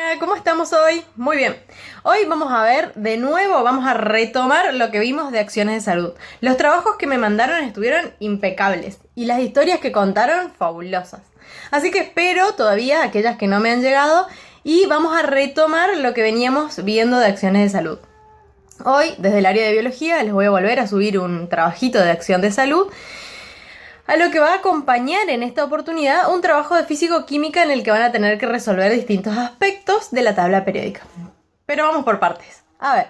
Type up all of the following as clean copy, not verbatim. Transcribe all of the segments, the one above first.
Hola, ¿cómo estamos hoy? Muy bien. Hoy vamos a ver de nuevo, vamos a retomar lo que vimos de acciones de salud. Los trabajos que me mandaron estuvieron impecables y las historias que contaron fabulosas. Así que espero todavía aquellas que no me han llegado y vamos a retomar lo que veníamos viendo de acciones de salud. Hoy, desde el área de biología, les voy a volver a subir un trabajito de acción de salud, a lo que va a acompañar en esta oportunidad un trabajo de físico-química en el que van a tener que resolver distintos aspectos de la tabla periódica. Pero vamos por partes. A ver,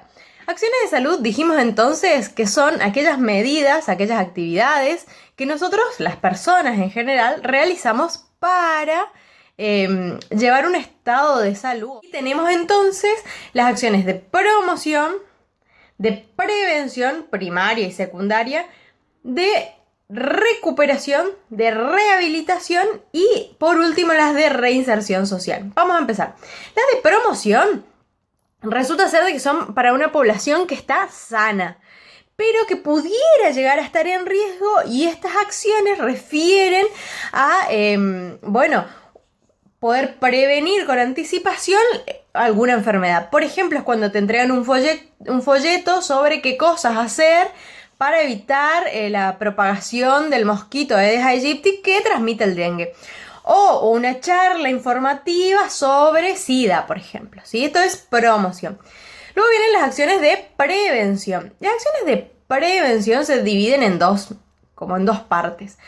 acciones de salud dijimos entonces que son aquellas medidas, aquellas actividades que nosotros, las personas en general, realizamos para llevar un estado de salud. Y tenemos entonces las acciones de promoción, de prevención primaria y secundaria, de recuperación, de rehabilitación y por último las de reinserción social. Vamos a empezar. Las de promoción resulta ser de que son para una población que está sana, pero que pudiera llegar a estar en riesgo, y estas acciones refieren a, poder prevenir con anticipación alguna enfermedad. Por ejemplo, es cuando te entregan un folleto sobre qué cosas hacer para evitar la propagación del mosquito Aedes aegypti que transmite el dengue. O una charla informativa sobre SIDA, por ejemplo. ¿Sí? Esto es promoción. Luego vienen las acciones de prevención. Las acciones de prevención se dividen en dos partes.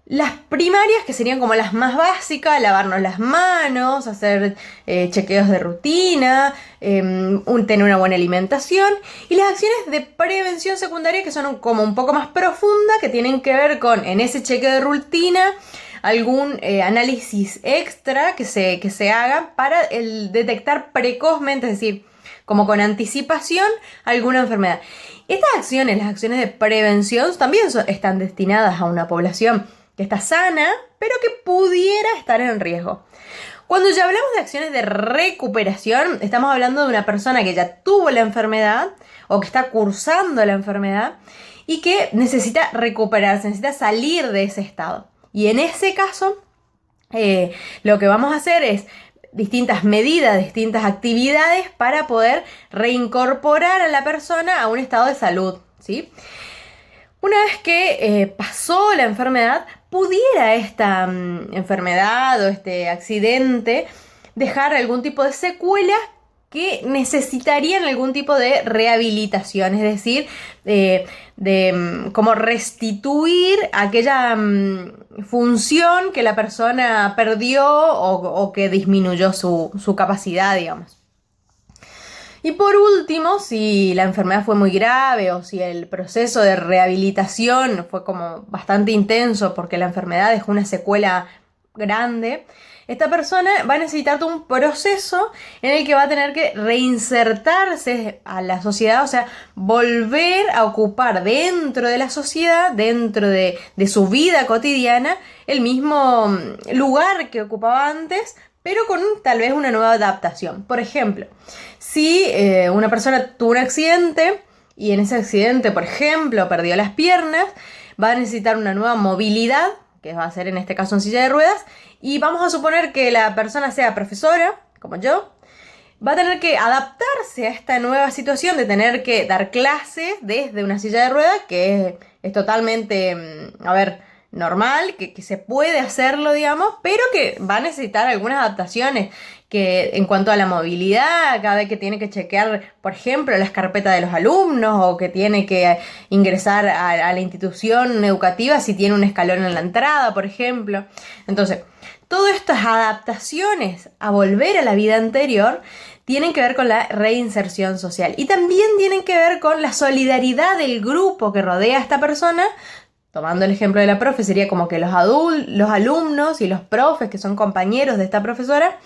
Las primarias, que serían como las más básicas: lavarnos las manos, hacer chequeos de rutina, tener una buena alimentación. Y las acciones de prevención secundaria, que son como un poco más profundas, que tienen que ver con, en ese chequeo de rutina, algún análisis extra que se haga para detectar precozmente, es decir, como con anticipación, alguna enfermedad. Estas acciones, las acciones de prevención, también están destinadas a una población que está sana, pero que pudiera estar en riesgo. Cuando ya hablamos de acciones de recuperación, estamos hablando de una persona que ya tuvo la enfermedad o que está cursando la enfermedad y que necesita recuperarse, necesita salir de ese estado. Y en ese caso, lo que vamos a hacer es distintas medidas, distintas actividades para poder reincorporar a la persona a un estado de salud, ¿sí? Una vez que pasó la enfermedad, pudiera esta enfermedad o este accidente dejar algún tipo de secuelas que necesitarían algún tipo de rehabilitación, es decir, como restituir aquella función que la persona perdió o que disminuyó su capacidad, digamos. Y por último, si la enfermedad fue muy grave o si el proceso de rehabilitación fue como bastante intenso porque la enfermedad dejó una secuela grande, esta persona va a necesitar todo un proceso en el que va a tener que reinsertarse a la sociedad, o sea, volver a ocupar dentro de la sociedad, dentro de su vida cotidiana, el mismo lugar que ocupaba antes, pero con tal vez una nueva adaptación. Por ejemplo, si una persona tuvo un accidente y en ese accidente, por ejemplo, perdió las piernas, va a necesitar una nueva movilidad, que va a ser en este caso en silla de ruedas, y vamos a suponer que la persona sea profesora, como yo, va a tener que adaptarse a esta nueva situación de tener que dar clases desde una silla de ruedas, que es totalmente, normal, que se puede hacerlo, digamos, pero que va a necesitar algunas adaptaciones, que en cuanto a la movilidad, cada vez que tiene que chequear, por ejemplo, las carpetas de los alumnos, o que tiene que ingresar a la institución educativa si tiene un escalón en la entrada, por ejemplo. Entonces, todas estas adaptaciones a volver a la vida anterior tienen que ver con la reinserción social, y también tienen que ver con la solidaridad del grupo que rodea a esta persona. Tomando el ejemplo de la profe, sería como que los alumnos y los profes, que son compañeros de esta profesora,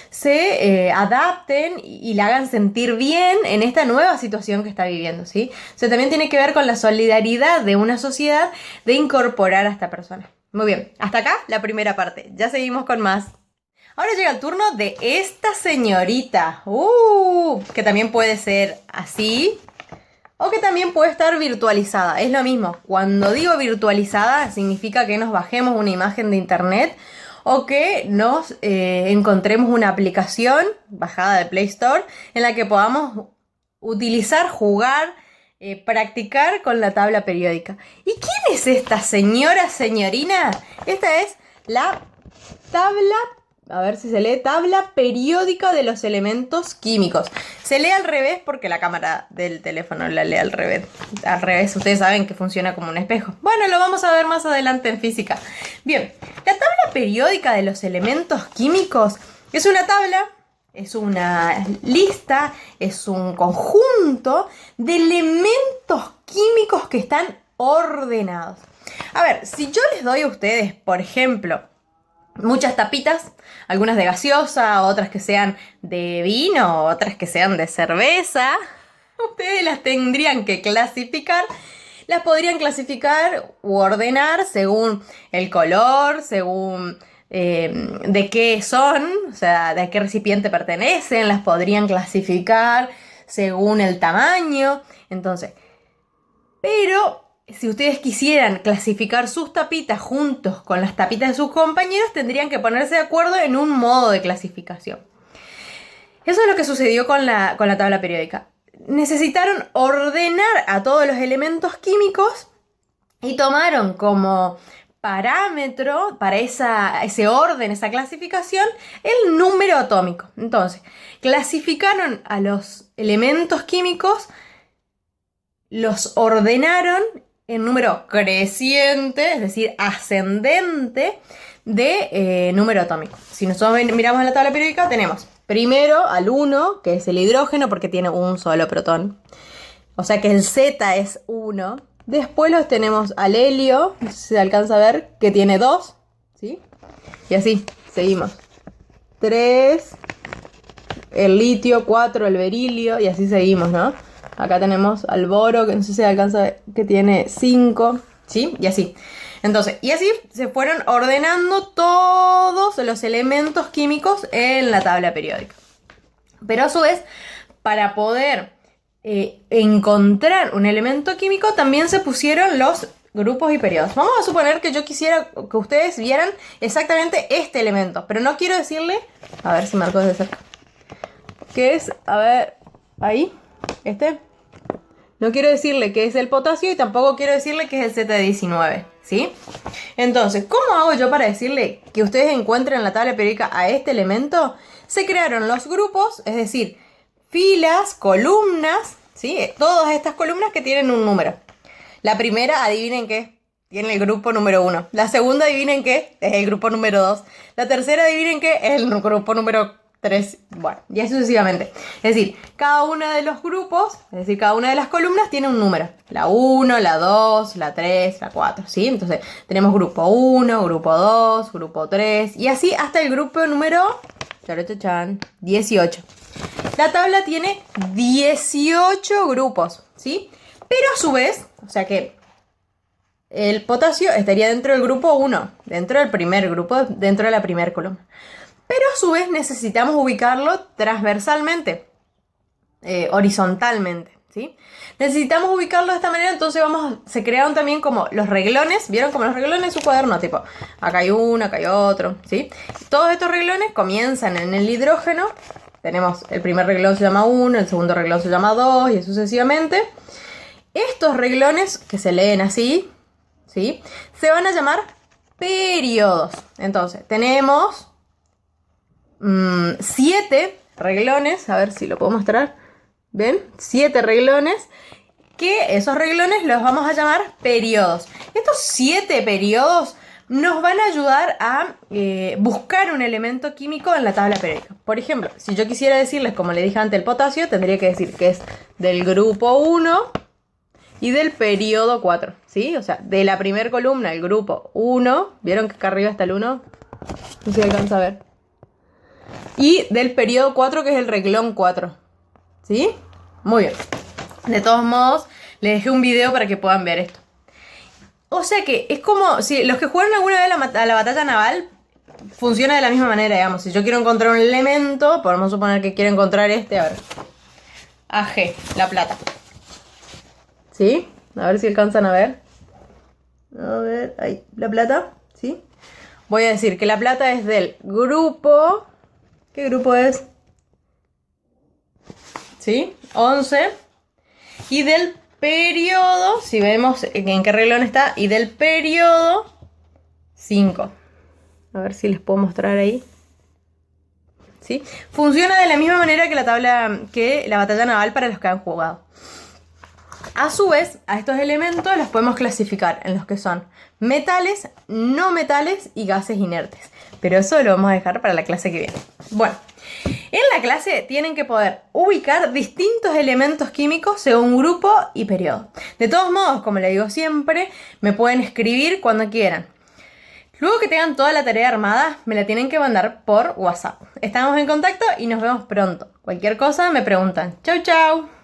se adapten y la hagan sentir bien en esta nueva situación que está viviendo, ¿sí? O sea, también tiene que ver con la solidaridad de una sociedad de incorporar a esta persona. Muy bien, hasta acá la primera parte. Ya seguimos con más. Ahora llega el turno de esta señorita, que también puede ser así, o que también puede estar virtualizada. Es lo mismo. Cuando digo virtualizada, significa que nos bajemos una imagen de internet o que nos encontremos una aplicación bajada de Play Store en la que podamos utilizar, jugar, practicar con la tabla periódica. ¿Y quién es esta señorina? Esta es la tabla, a ver si se lee, tabla periódica de los elementos químicos. Se lee al revés porque la cámara del teléfono la lee al revés. Al revés, ustedes saben que funciona como un espejo. Bueno, lo vamos a ver más adelante en física. Bien, la tabla periódica de los elementos químicos es una tabla, es una lista, es un conjunto de elementos químicos que están ordenados. A ver, si yo les doy a ustedes, por ejemplo, muchas tapitas, algunas de gaseosa, otras que sean de vino, otras que sean de cerveza, ustedes las tendrían que clasificar. Las podrían clasificar u ordenar según el color, según de qué son, o sea, de a qué recipiente pertenecen. Las podrían clasificar según el tamaño. Entonces, pero si ustedes quisieran clasificar sus tapitas juntos con las tapitas de sus compañeros, tendrían que ponerse de acuerdo en un modo de clasificación. Eso es lo que sucedió con la tabla periódica. Necesitaron ordenar a todos los elementos químicos y tomaron como parámetro para ese orden, esa clasificación, el número atómico. Entonces, clasificaron a los elementos químicos, los ordenaron en número creciente, es decir, ascendente de número atómico. Si nosotros miramos en la tabla periódica, tenemos primero al 1, que es el hidrógeno, porque tiene un solo protón. O sea que el Z es 1. Después los tenemos al helio, no sé si se alcanza a ver, que tiene 2, ¿sí? Y así, seguimos. 3, el litio, 4, el berilio, y así seguimos, ¿no? Acá tenemos al boro, que no sé si se alcanza a ver, que tiene 5, ¿sí? Y así. Entonces, y así se fueron ordenando todos los elementos químicos en la tabla periódica. Pero a su vez, para poder encontrar un elemento químico, también se pusieron los grupos y periodos. Vamos a suponer que yo quisiera que ustedes vieran exactamente este elemento, pero no quiero decirle, a ver si marco desde cerca, que es, a ver, ahí, no quiero decirle que es el potasio y tampoco quiero decirle que es el Z19, ¿sí? Entonces, ¿cómo hago yo para decirle que ustedes encuentren en la tabla periódica a este elemento? Se crearon los grupos, es decir, filas, columnas, ¿sí? Todas estas columnas que tienen un número. La primera, adivinen qué, tiene el grupo número 1. La segunda, adivinen qué, es el grupo número 2. La tercera, adivinen qué, es el grupo número 3. Bueno, y así sucesivamente. Es decir, cada uno de los grupos, es decir, cada una de las columnas tiene un número. La 1, la 2, la 3, la 4, ¿sí? Entonces, tenemos grupo 1, grupo 2, grupo 3, y así hasta el grupo número 18. La tabla tiene 18 grupos, ¿sí? Pero a su vez, o sea que el potasio estaría dentro del grupo 1, dentro del primer grupo, dentro de la primera columna. Pero a su vez necesitamos ubicarlo transversalmente, horizontalmente, ¿sí? Necesitamos ubicarlo de esta manera, entonces se crearon también como los reglones, ¿vieron? Como los reglones en su cuaderno, tipo, acá hay uno, acá hay otro, ¿sí? Todos estos reglones comienzan en el hidrógeno. Tenemos el primer reglón se llama 1, el segundo reglón se llama 2 y así sucesivamente. Estos reglones que se leen así, ¿sí? Se van a llamar periodos. Entonces, tenemos 7 reglones, a ver si lo puedo mostrar. ¿Ven? 7 reglones, que esos reglones los vamos a llamar periodos. Estos 7 periodos nos van a ayudar a buscar un elemento químico en la tabla periódica. Por ejemplo, si yo quisiera decirles, como le dije antes, el potasio, tendría que decir que es del grupo 1 y del periodo 4, ¿sí? O sea, de la primera columna, el grupo 1, ¿vieron que acá arriba está el 1? No sé si alcanza a ver. Y del periodo 4, que es el reglón 4, ¿sí? Muy bien. De todos modos, les dejé un video para que puedan ver esto. O sea que es como si los que jugaron alguna vez a la batalla naval, funciona de la misma manera, digamos. Si yo quiero encontrar un elemento, podemos suponer que quiero encontrar a ver, AG, la plata. ¿Sí? A ver si alcanzan a ver. A ver, ahí, la plata, ¿sí? voy a decir que la plata es del grupo... ¿Qué grupo es? ¿Sí? 11. Y del periodo, si vemos en qué renglón está, y del periodo 5. A ver si les puedo mostrar ahí. ¿Sí? Funciona de la misma manera que la batalla naval para los que han jugado. A su vez, a estos elementos los podemos clasificar en los que son metales, no metales y gases inertes. Pero eso lo vamos a dejar para la clase que viene. Bueno, en la clase tienen que poder ubicar distintos elementos químicos según grupo y periodo. De todos modos, como les digo siempre, me pueden escribir cuando quieran. Luego que tengan toda la tarea armada, me la tienen que mandar por WhatsApp. Estamos en contacto y nos vemos pronto. Cualquier cosa me preguntan. Chau, chau.